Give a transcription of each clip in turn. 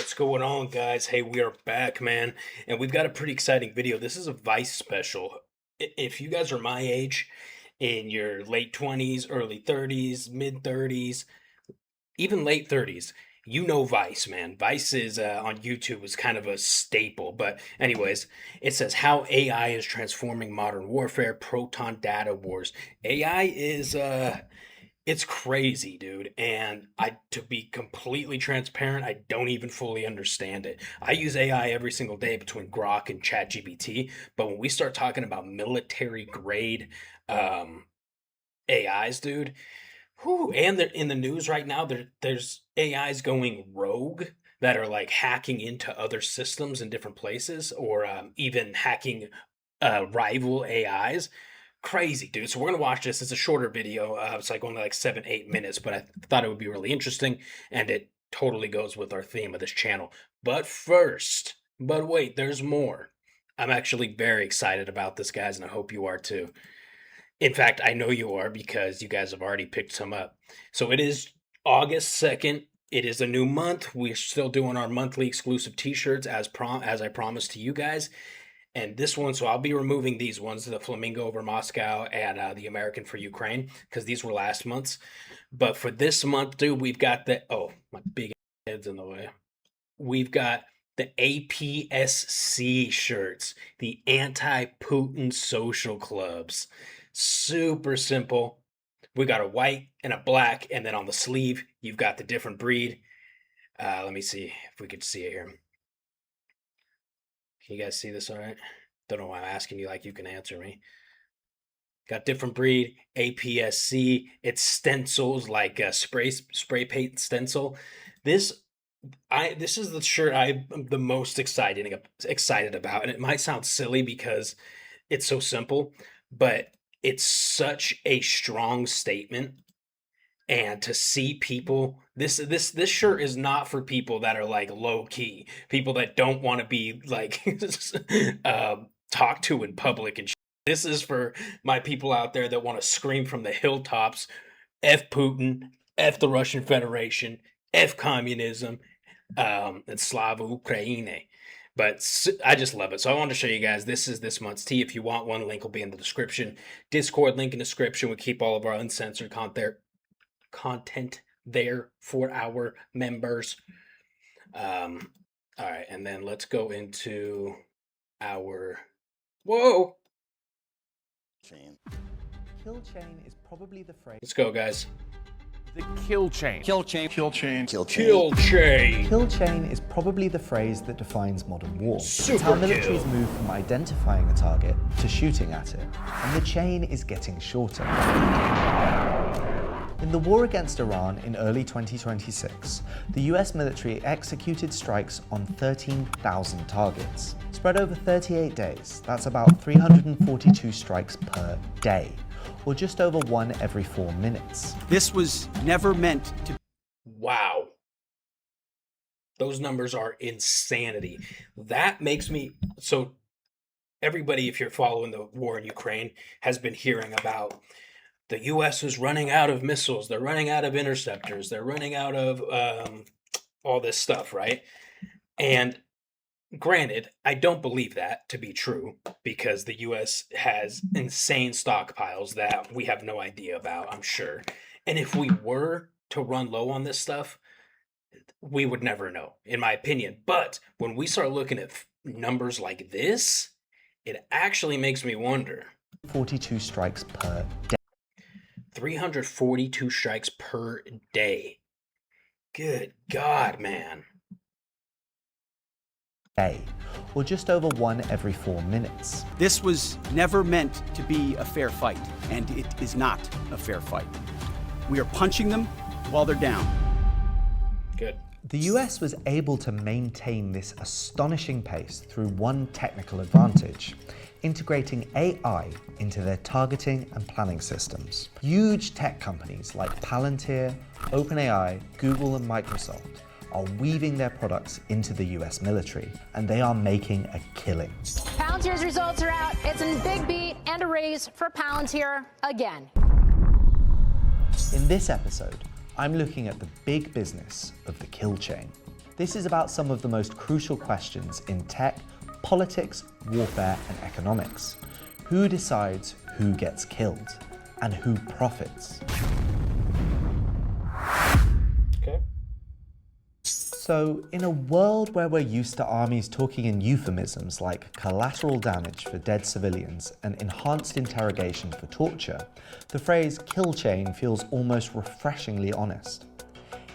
What's going on, guys? Hey, we are back, man, and we've got a pretty exciting video. This is a Vice special. If you guys are my age, in your late 20s, early 30s, mid 30s, even late 30s, you know Vice, man. Vice is on YouTube is kind of a staple. But anyways, it says how AI is transforming modern warfare, proton data wars. AI is it's crazy, dude. And to be completely transparent, I don't even fully understand it. I use AI every single day between Grok and ChatGPT, but when we start talking about military grade um, AIs, dude, whew, and they're in the news right now. There's AIs going rogue that are like hacking into other systems in different places, or even hacking rival AIs. Crazy, dude. So we're gonna watch this. It's a shorter video. It's like only like 7-8 minutes, but I thought it would be really interesting, and it totally goes with our theme of this channel. But wait, there's more. I'm actually very excited about this, guys, and I hope you are too. In fact, I know you are because you guys have already picked some up. So it is August 2nd. It is a new month. We're still doing our monthly exclusive t-shirts as I promised to you guys. And this one, so I'll be removing these ones, the Flamingo over Moscow and the American for Ukraine, because these were last month's. But for this month, dude, we've got oh, my big head's in the way. We've got the APSC shirts, the anti-Putin social clubs. Super simple. We got a white and a black, and then on the sleeve, you've got the different breed. Let me see if we could see it here. Can you guys see this all right? Don't know why I'm asking you like you can answer me. Got different breed, APSC. It's stencils like spray paint stencil. This is the shirt I'm the most excited about, and it might sound silly because it's so simple, but it's such a strong statement. And to see people, this shirt is not for people that are like low key, people that don't want to be like talked to in public and shit. This is for my people out there that want to scream from the hilltops, F Putin, F the Russian Federation, F communism, and Slava Ukraine. But I just love it. So I wanted to show you guys, this is this month's tee. If you want one, link will be in the description. Discord link in the description. We keep all of our uncensored content there for our members. All right, and then let's go into our chain. Kill chain is probably the phrase. Let's go, guys. The kill chain. Kill chain. Kill chain. Kill chain is probably the phrase that defines modern war. It's how militaries move from identifying a target to shooting at it, and the chain is getting shorter. In the war against Iran in early 2026, the US military executed strikes on 13,000 targets. Spread over 38 days, that's about 342 strikes per day, or just over one every 4 minutes. This was never meant to. Wow. Those numbers are insanity. That makes me, so everybody, if you're following the war in Ukraine, has been hearing about the U.S. is running out of missiles. They're running out of interceptors. They're running out of all this stuff, right? And granted, I don't believe that to be true because the U.S. has insane stockpiles that we have no idea about, I'm sure. And if we were to run low on this stuff, we would never know, in my opinion. But when we start looking at numbers like this, it actually makes me wonder. 42 strikes per day. 342 strikes per day. Good God, man. Day, or just over one every 4 minutes. This was never meant to be a fair fight, and it is not a fair fight. We are punching them while they're down. Good. The US was able to maintain this astonishing pace through one technical advantage: integrating AI into their targeting and planning systems. Huge tech companies like Palantir, OpenAI, Google, and Microsoft are weaving their products into the US military, and they are making a killing. Palantir's results are out. It's a big beat and a raise for Palantir again. In this episode, I'm looking at the big business of the kill chain. This is about some of the most crucial questions in tech, politics, warfare, and economics. Who decides who gets killed and who profits? Okay. So, in a world where we're used to armies talking in euphemisms like collateral damage for dead civilians and enhanced interrogation for torture, the phrase kill chain feels almost refreshingly honest.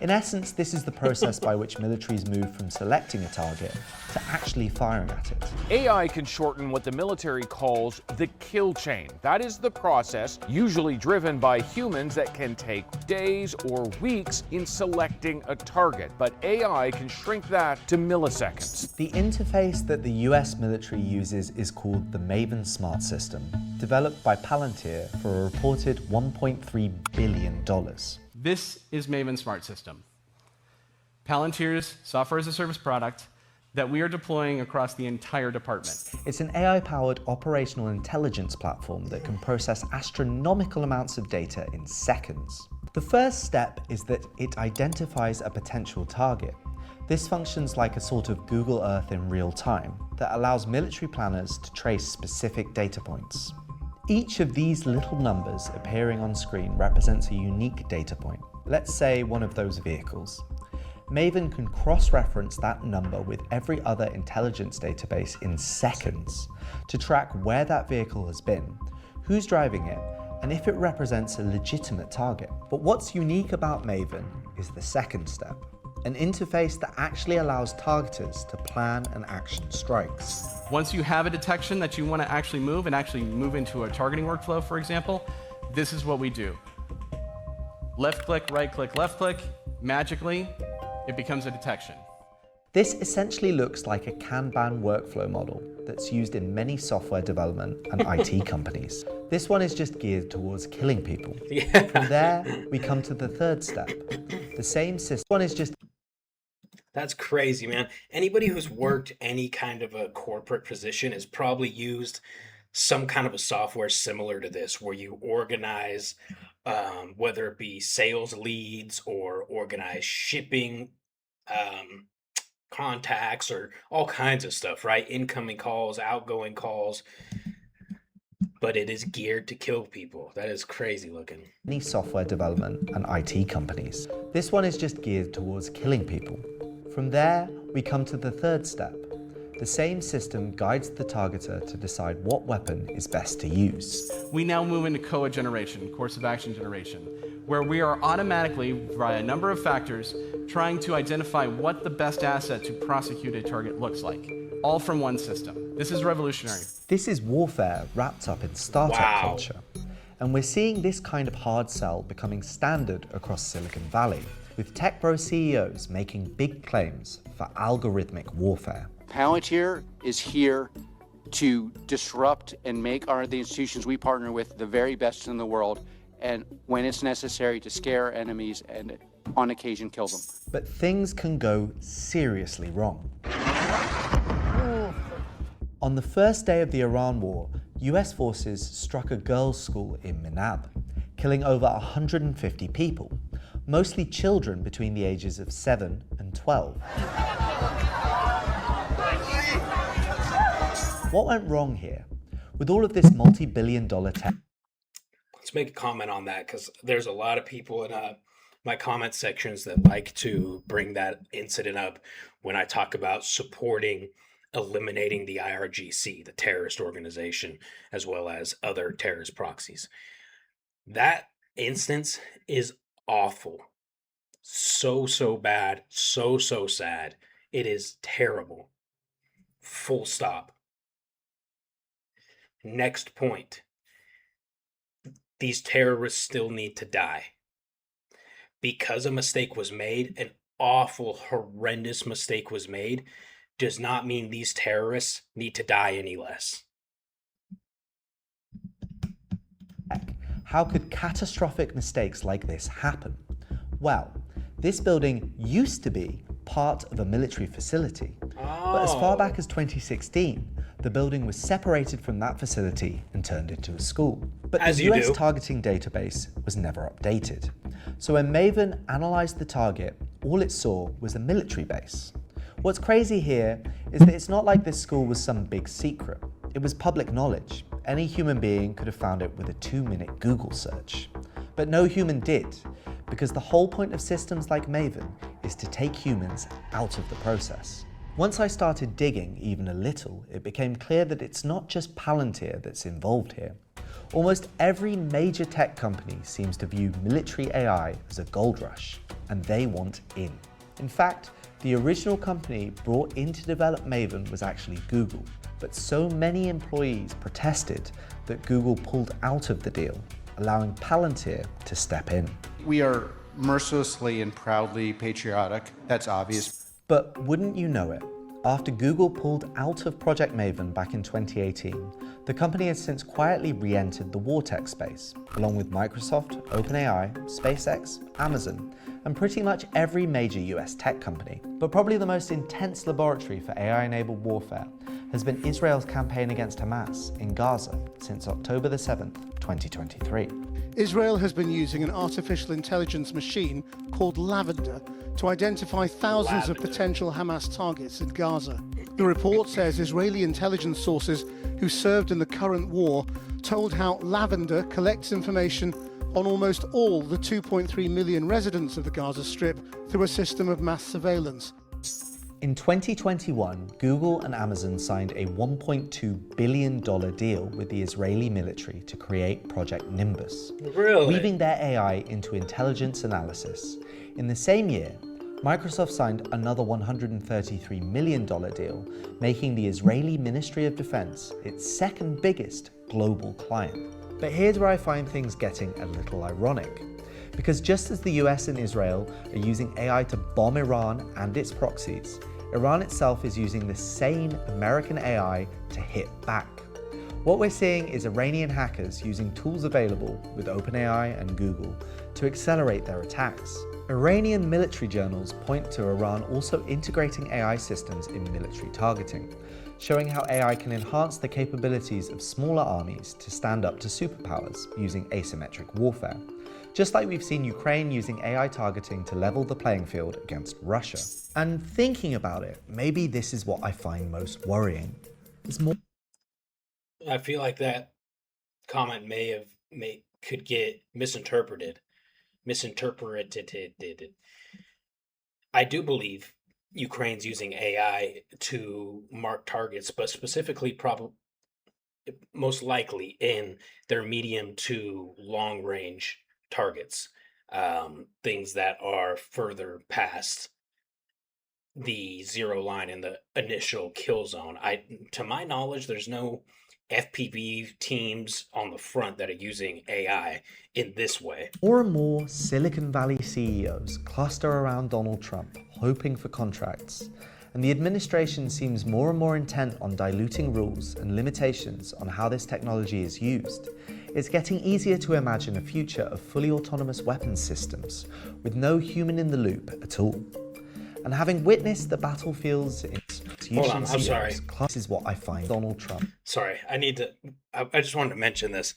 In essence, this is the process by which militaries move from selecting a target to actually firing at it. AI can shorten what the military calls the kill chain. That is the process, usually driven by humans, that can take days or weeks in selecting a target. But AI can shrink that to milliseconds. The interface that the US military uses is called the Maven Smart System, developed by Palantir for a reported $1.3 billion. This is Maven Smart System, Palantir's software as a service product that we are deploying across the entire department. It's an AI-powered operational intelligence platform that can process astronomical amounts of data in seconds. The first step is that it identifies a potential target. This functions like a sort of Google Earth in real time that allows military planners to trace specific data points. Each of these little numbers appearing on screen represents a unique data point. Let's say one of those vehicles. Maven can cross-reference that number with every other intelligence database in seconds to track where that vehicle has been, who's driving it, and if it represents a legitimate target. But what's unique about Maven is the second step, an interface that actually allows targeters to plan and action strikes. Once you have a detection that you want to actually move into a targeting workflow, for example, this is what we do. Left click, right click, left click, magically, it becomes a detection. This essentially looks like a Kanban workflow model that's used in many software development and IT companies. This one is just geared towards killing people. Yeah. From there, we come to the third step. The same system one is just That's crazy, man. Anybody who's worked any kind of a corporate position has probably used some kind of a software similar to this, where you organize, whether it be sales leads or organize shipping contacts or all kinds of stuff, right? Incoming calls, outgoing calls. But it is geared to kill people. That is crazy looking. many software development and IT companies. This one is just geared towards killing people. From there, we come to the third step. The same system guides the targeter to decide what weapon is best to use. We now move into COA generation, course of action generation, where we are automatically, via a number of factors, trying to identify what the best asset to prosecute a target looks like, all from one system. This is revolutionary. This is warfare wrapped up in startup Wow. culture. And we're seeing this kind of hard sell becoming standard across Silicon Valley, with tech bro CEOs making big claims for algorithmic warfare. Palantir is here to disrupt and make the institutions we partner with the very best in the world, and when it's necessary, to scare enemies and on occasion kill them. But things can go seriously wrong. On the first day of the Iran war, US forces struck a girls' school in Minab, killing over 150 people, mostly children between the ages of 7 and 12. What went wrong here? With all of this multi-billion-dollar tech, Let's make a comment on that, because there's a lot of people in my comment sections that like to bring that incident up when I talk about supporting eliminating the IRGC, the terrorist organization, as well as other terrorist proxies. That instance is awful. So bad. So sad. It is terrible. Full stop. Next point. These terrorists still need to die. Because a mistake was made, an awful, horrendous mistake was made, does not mean these terrorists need to die any less. how could catastrophic mistakes like this happen? Well, this building used to be part of a military facility, but as far back as 2016, the building was separated from that facility and turned into a school. But the US targeting database was never updated. So when Maven analyzed the target, all it saw was a military base. What's crazy here is that it's not like this school was some big secret. It was public knowledge. Any human being could have found it with a 2-minute Google search. But no human did, because the whole point of systems like Maven is to take humans out of the process. Once I started digging even a little, it became clear that it's not just Palantir that's involved here. Almost every major tech company seems to view military AI as a gold rush, and they want in. In fact, the original company brought in to develop Maven was actually Google, but so many employees protested that Google pulled out of the deal, allowing Palantir to step in. We are mercilessly and proudly patriotic. That's obvious. But wouldn't you know it, after Google pulled out of Project Maven back in 2018, the company has since quietly re-entered the war tech space, along with Microsoft, OpenAI, SpaceX, Amazon, and pretty much every major US tech company. But probably the most intense laboratory for AI-enabled warfare has been Israel's campaign against Hamas in Gaza since October the 7th, 2023. Israel has been using an artificial intelligence machine called Lavender to identify thousands of potential Hamas targets in Gaza. The report says Israeli intelligence sources who served in the current war told how Lavender collects information on almost all the 2.3 million residents of the Gaza Strip through a system of mass surveillance. In 2021, Google and Amazon signed a $1.2 billion deal with the Israeli military to create Project Nimbus, weaving their AI into intelligence analysis. In the same year, Microsoft signed another $133 million deal, making the Israeli Ministry of Defense its second biggest global client. But here's where I find things getting a little ironic. Because just as the US and Israel are using AI to bomb Iran and its proxies, Iran itself is using the same American AI to hit back. What we're seeing is Iranian hackers using tools available with OpenAI and Google to accelerate their attacks. Iranian military journals point to Iran also integrating AI systems in military targeting, showing how AI can enhance the capabilities of smaller armies to stand up to superpowers using asymmetric warfare. Just like we've seen Ukraine using AI targeting to level the playing field against Russia. And thinking about it, maybe this is what I find most worrying. I feel like that comment could get misinterpreted. I do believe Ukraine's using AI to mark targets, but specifically most likely in their medium to long range targets, things that are further past the zero line in the initial kill zone. To my knowledge, there's no FPV teams on the front that are using AI in this way. More and more Silicon Valley CEOs cluster around Donald Trump, hoping for contracts, and the administration seems more and more intent on diluting rules and limitations on how this technology is used. It's getting easier to imagine a future of fully autonomous weapons systems with no human in the loop at all. And having witnessed the battlefields in Hold on, I'm sorry. This is what I find Donald Trump. Sorry, I just wanted to mention this.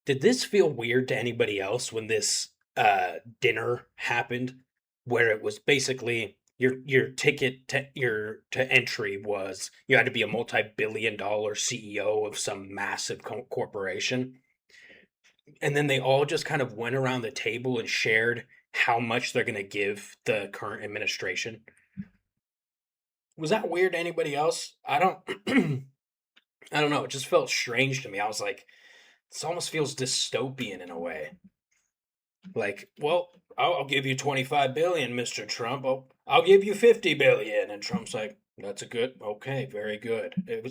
Did this feel weird to anybody else when this dinner happened, where it was basically your ticket to entry was you had to be a multi-billion-dollar CEO of some massive corporation, and then they all just kind of went around the table and shared how much they're going to give the current administration? Was that weird to anybody else? I don't I don't know. It just felt strange to me. I was like, this almost feels dystopian in a way. Like, well, I'll give you 25 billion, Mr. Trump. I'll give you 50 billion. And Trump's like, that's okay, very good. It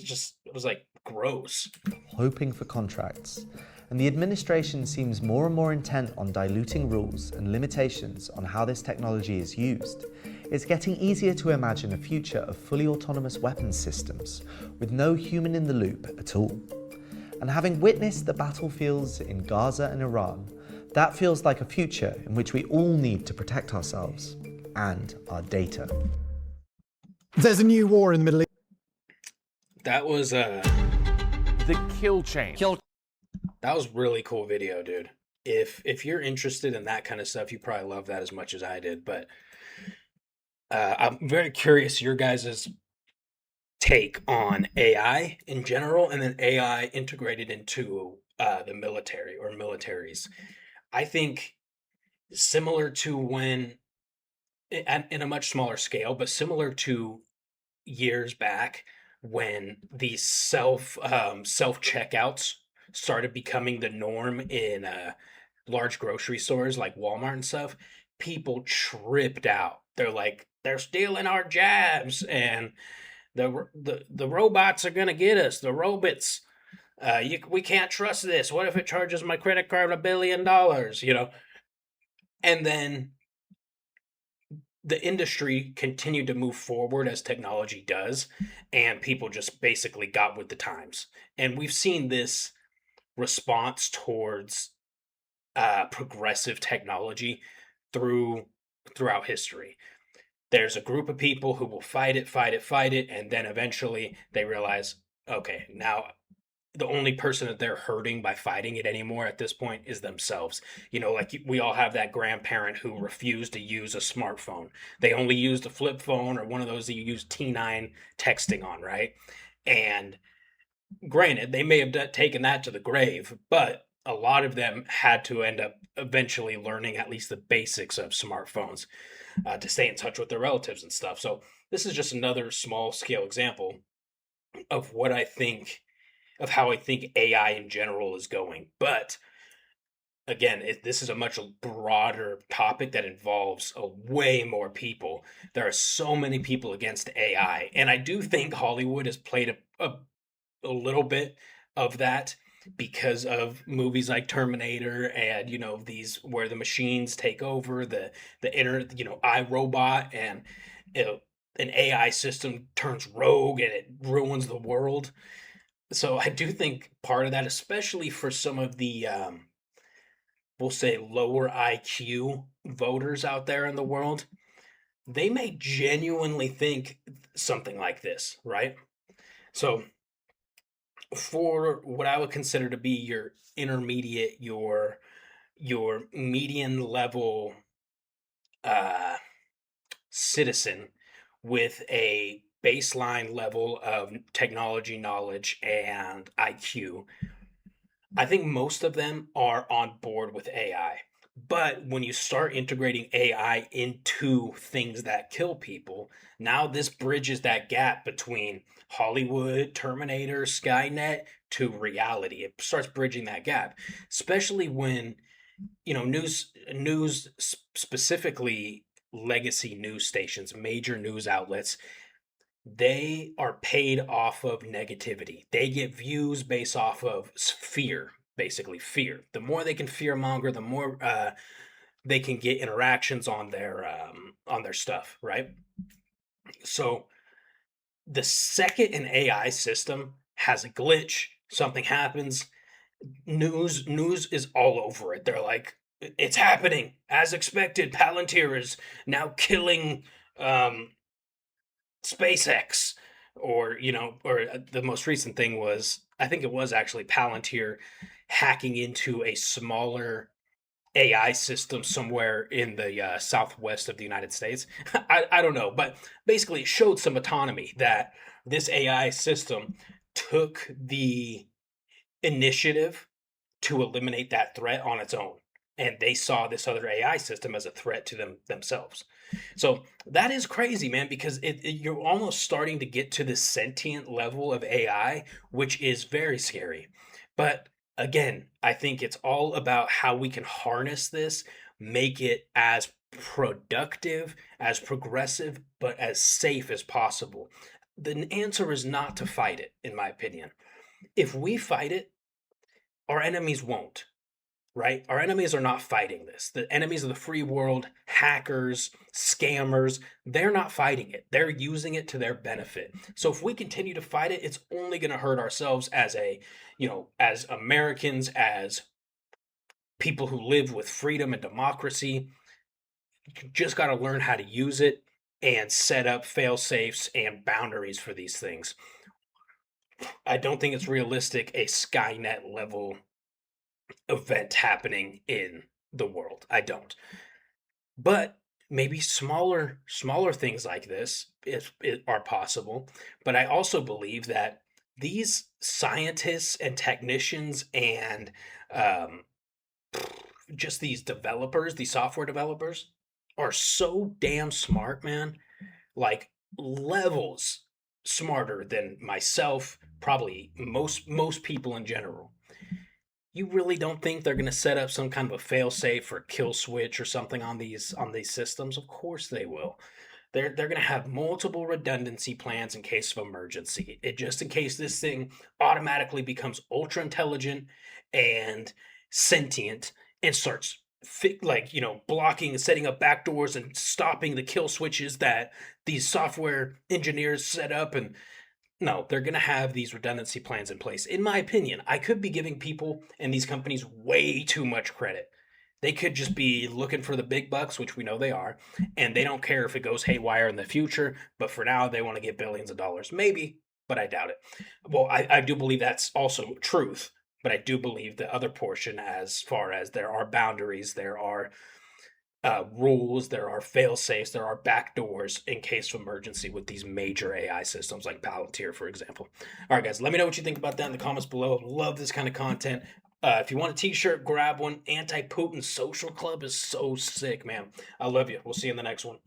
was like gross. Hoping for contracts. And the administration seems more and more intent on diluting rules and limitations on how this technology is used. It's getting easier to imagine a future of fully autonomous weapons systems with no human in the loop at all. And having witnessed the battlefields in Gaza and Iran, that feels like a future in which we all need to protect ourselves and our data. There's a new war in the Middle East. That was The kill chain. that was really cool video, dude. If you're interested in that kind of stuff, you probably love that as much as I did. But I'm very curious your guys' take on AI in general, and then AI integrated into the military or militaries. I think similar to when, and in a much smaller scale, but similar to years back when these self checkouts started becoming the norm in large grocery stores like Walmart and stuff. People tripped out. They're like, they're stealing our jabs, and the robots are gonna get us. The robots. We can't trust this. What if it charges my credit card $1 billion? And then the industry continued to move forward as technology does, and people just basically got with the times. And we've seen this response towards progressive technology throughout history. There's a group of people who will fight it, fight it, fight it, and then eventually they realize, okay, now the only person that they're hurting by fighting it anymore at this point is themselves. Like we all have that grandparent who refused to use a smartphone. They only used a flip phone or one of those that you use T9 texting on, right? And granted, they may have taken that to the grave, but a lot of them had to end up eventually learning at least the basics of smartphones to stay in touch with their relatives and stuff. So this is just another small scale example of what I think of how I think AI in general is going. But again, this is a much broader topic that involves way more people. There are so many people against AI, and I do think Hollywood has played a little bit of that because of movies like Terminator and these where the machines take over the inner iRobot, and an AI system turns rogue and it ruins the world. So I do think part of that, especially for some of the we'll say lower IQ voters out there in the world, they may genuinely think something like this, right? So for what I would consider to be your intermediate, your median level uh citizen with a baseline level of technology knowledge and IQ, I think most of them are on board with AI. But when you start integrating AI into things that kill people, now this bridges that gap between Hollywood, Terminator, Skynet to reality. It starts bridging that gap, especially when news specifically legacy news stations, major news outlets, they are paid off of negativity. They get views based off of fear, basically fear. The more they can fear monger, the more they can get interactions on their stuff, right? So the second an AI system has a glitch, something happens, news is all over it. They're like, it's happening as expected. Palantir is now killing um, SpaceX, or the most recent thing was, I think it was actually Palantir hacking into a smaller AI system somewhere in the southwest of the United States. I don't know, but basically it showed some autonomy that this AI system took the initiative to eliminate that threat on its own. And they saw this other AI system as a threat to themselves. So that is crazy, man, because you're almost starting to get to this sentient level of AI, which is very scary. But again, I think it's all about how we can harness this, make it as productive, as progressive, but as safe as possible. The answer is not to fight it, in my opinion. If we fight it, our enemies won't, right? Our enemies are not fighting this. The enemies of the free world, hackers, scammers, they're not fighting it. They're using it to their benefit. So if we continue to fight it, it's only going to hurt ourselves as Americans, as people who live with freedom and democracy. You just got to learn how to use it and set up fail safes and boundaries for these things. I don't think it's realistic a Skynet level event happening in the world. I don't. But maybe smaller things like this if it are possible, but I also believe that these scientists and technicians and um, just these developers, these software developers, are so damn smart, man. Like levels smarter than myself, probably most people in general. You really don't think they're going to set up some kind of a fail-safe or kill switch or something on these systems? Of course they will. They're going to have multiple redundancy plans in case of emergency. It just in case this thing automatically becomes ultra intelligent and sentient and starts blocking and setting up backdoors and stopping the kill switches that these software engineers set up. And no, they're going to have these redundancy plans in place. In my opinion, I could be giving people and these companies way too much credit. They could just be looking for the big bucks, which we know they are, and they don't care if it goes haywire in the future, but for now, they want to get billions of dollars. Maybe, but I doubt it. Well, I do believe that's also truth, but I do believe the other portion, as far as there are boundaries, there are rules, there are fail safes, there are backdoors in case of emergency with these major AI systems like Palantir, for example. All right, guys, let me know what you think about that in the comments below. Love this kind of content. If you want a t-shirt, grab one. Anti-Putin Social Club is so sick, man. I love you. We'll see you in the next one.